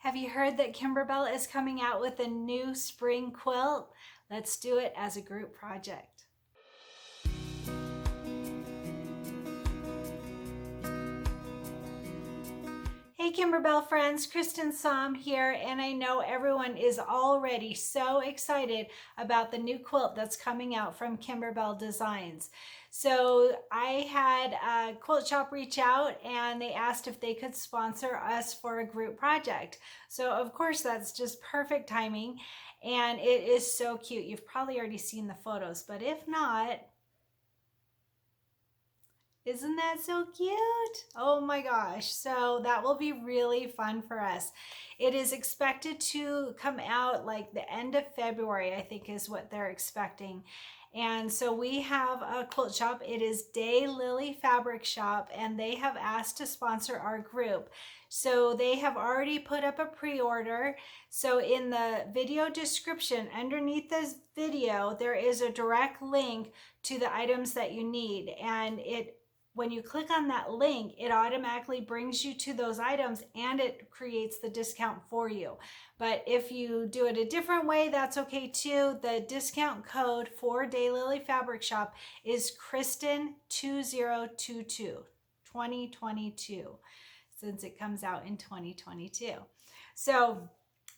Have you heard that Kimberbell is coming out with a new spring quilt? Let's do it as a group project. Hey Kimberbell friends, Kristen Som here, and I know everyone is already so excited about the new quilt that's coming out from Kimberbell Designs. So I had a quilt shop reach out and they asked if they could sponsor us for a group project. So of course that's just perfect timing, and it is so cute. You've probably already seen the photos, but if not, isn't that so cute? Oh my gosh. So that will be really fun for us. It is expected to come out like the end of February, I think is what they're expecting. And so we have a quilt shop. It is Day Lily Fabric Shop, and they have asked to sponsor our group. So they have already put up a pre-order. So in the video description underneath this video, there is a direct link to the items that you need. And when you click on that link, it automatically brings you to those items and it creates the discount for you. But if you do it a different way, that's okay too. The discount code for Daylily Fabric Shop is Kristen2022, 2022, since it comes out in 2022. So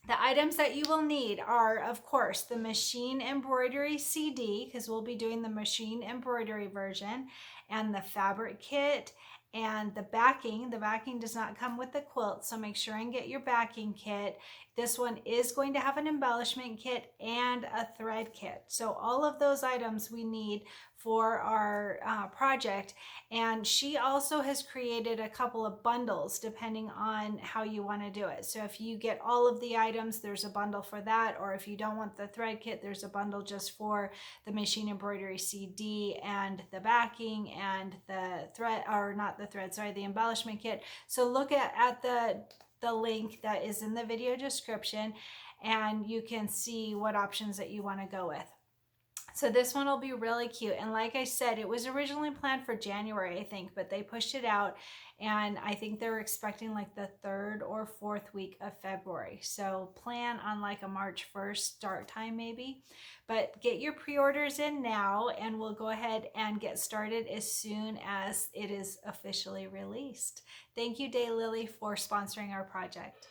the items that you will need are, of course, the machine embroidery CD, because we'll be doing the machine embroidery version, and the fabric kit, and the backing. The backing does not come with the quilt, so make sure and get your backing kit. This one is going to have an embellishment kit and a thread kit. So all of those items we need for our project. And she also has created a couple of bundles depending on how you want to do it. So if you get all of the items, there's a bundle for that. Or if you don't want the thread kit, there's a bundle just for the machine embroidery CD and the backing and the thread, or not the thread, sorry, the embellishment kit. So look at the link that is in the video description, and you can see what options that you want to go with. So this one will be really cute. And like I said, it was originally planned for January, I think, but they pushed it out. And I think they're expecting like the 3rd or 4th week of February. So plan on like a March 1st start time maybe. But get your pre-orders in now and we'll go ahead and get started as soon as it is officially released. Thank you, Daylily, for sponsoring our project.